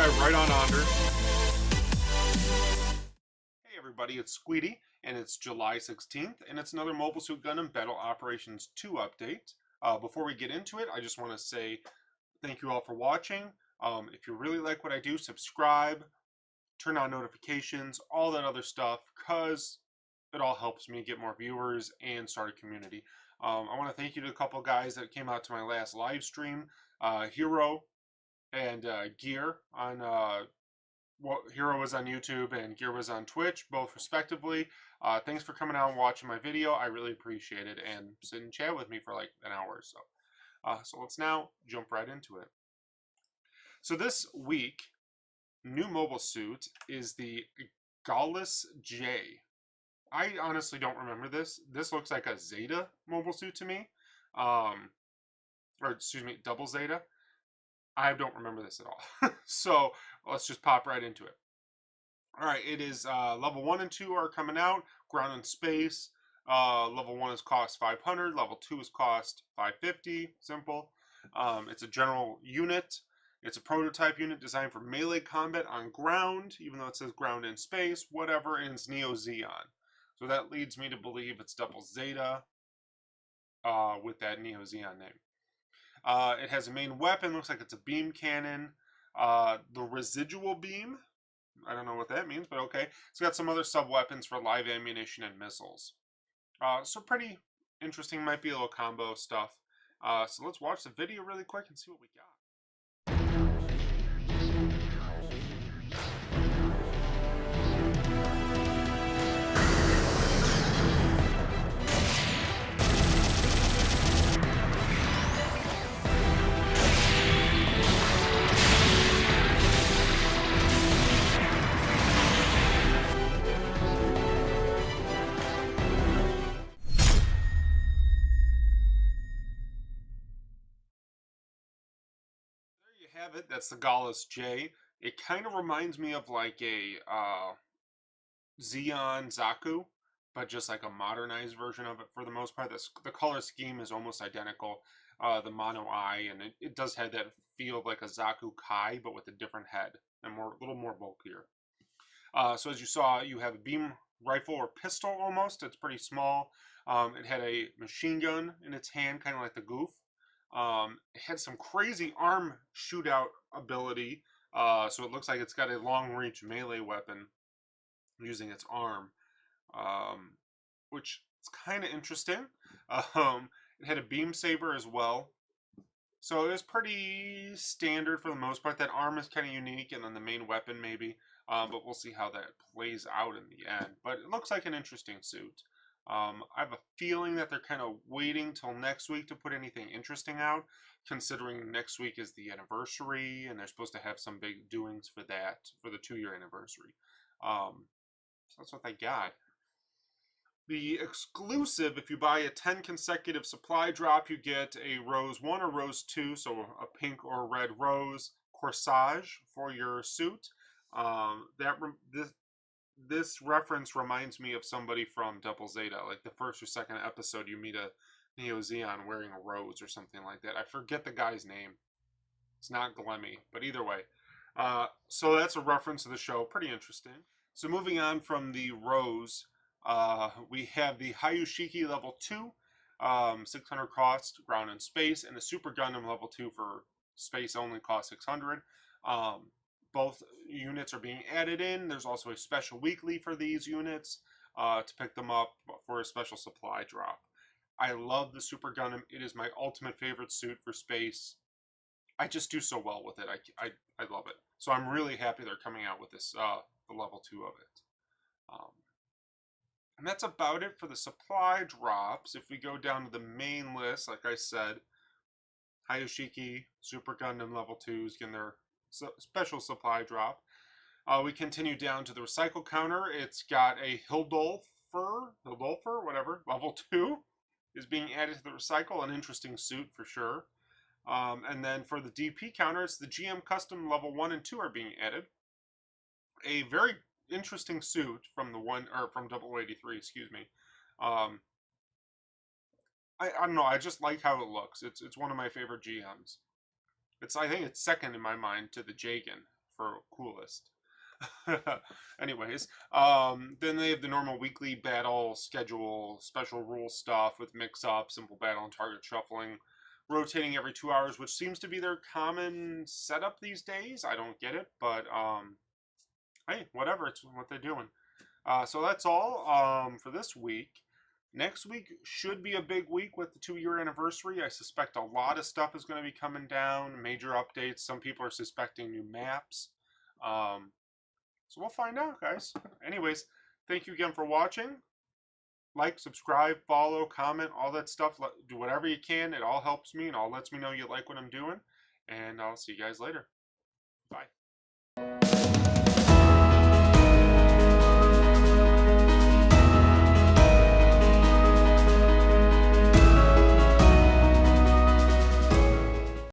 guy right on under. Hey everybody, it's Squeetee, and it's July 16th, and it's another Mobile Suit Gundam Battle Operations 2 update. Before we get into it, I just want to say thank you all for watching. If you really like what I do, subscribe, turn on notifications, all that other stuff, because it all helps me get more viewers and start a community. I want to thank you to a couple guys that came out to my last live stream, Hero and Gear on Hero was on YouTube and Gear was on Twitch, both respectively. Thanks for coming out and watching my video. I really appreciate it, and sit and chat with me for like an hour or so. So let's now jump right into it. So this week, new mobile suit is the Gallus J. I honestly don't remember this. This looks like a Zeta mobile suit to me. Or excuse me, double Zeta. I don't remember this at all. So let's just pop right into it. All right, it is level 1 and 2 are coming out. Ground and Space. Level 1 is cost 500. Level 2 is cost 550. Simple. It's a general unit. It's a prototype unit designed for melee combat on ground, even though it says ground and space, whatever, and it's Neo Zeon. So that leads me to believe it's double Zeta with that Neo Zeon name. It has a main weapon, looks like it's a beam cannon. The residual beam, I don't know what that means, but okay. It's got some other sub-weapons for live ammunition and missiles. So pretty interesting, might be a little combo stuff. So let's watch the video really quick and see what we got. Have it. That's the Gallus J. It kind of reminds me of like a Zeon Zaku, but just like a modernized version of it for the most part. The color scheme is almost identical. The mono eye, and it does have that feel of like a Zaku Kai, but with a different head and a little more bulkier. So as you saw, you have a beam rifle or pistol almost. It's pretty small. It had a machine gun in its hand, kind of like the Goof. It had some crazy arm shootout ability, so it looks like it's got a long-range melee weapon using its arm, which is kind of interesting. It had a beam saber as well, so it was pretty standard for the most part. That arm is kind of unique, and then the main weapon maybe, but we'll see how that plays out in the end. But it looks like an interesting suit. I have a feeling that they're kind of waiting till next week to put anything interesting out, considering next week is the anniversary, and they're supposed to have some big doings for that, for the 2-year anniversary. So that's what they got. The exclusive, if you buy a 10 consecutive supply drop, you get a Rose 1 or Rose 2, so a pink or red rose corsage for your suit. This reference reminds me of somebody from Double Zeta, like the first or second episode you meet a Neo Zeon wearing a rose or something like that. I forget the guy's name. It's not Glemmy, but either way. So that's a reference to the show. Pretty interesting. So moving on from the rose, we have the Hyaku level 2, 600 cost, ground and space, and the Super Gundam level 2 for space only cost 600. Both units are being added in. There's also a special weekly for these units to pick them up for a special supply drop. I love the Super Gundam. It is my ultimate favorite suit for space. I just do so well with it. I love it. So I'm really happy they're coming out with this, the level 2 of it. And that's about it for the supply drops. If we go down to the main list, like I said, Hyaku, Super Gundam level 2s getting their special supply drop. We continue down to the recycle counter. It's got a Hildolfer, whatever, level 2 is being added to the recycle. An interesting suit for sure. And then for the DP counter, it's the GM Custom level 1 and 2 are being added. A very interesting suit from from 0083, excuse me. I don't know. I just like how it looks. It's one of my favorite GMs. I think it's second in my mind to the Jagan for coolest. Anyways, then they have the normal weekly battle schedule, special rule stuff with mix-up, simple battle, and target shuffling, rotating every 2 hours, which seems to be their common setup these days. I don't get it, but hey, whatever, it's what they're doing. So that's all for this week. Next week should be a big week with the 2-year anniversary. I suspect a lot of stuff is going to be coming down, major updates. Some people are suspecting new maps. So we'll find out, guys. Anyways, thank you again for watching. Like, subscribe, follow, comment, all that stuff. Do whatever you can. It all helps me and all lets me know you like what I'm doing. And I'll see you guys later. Bye.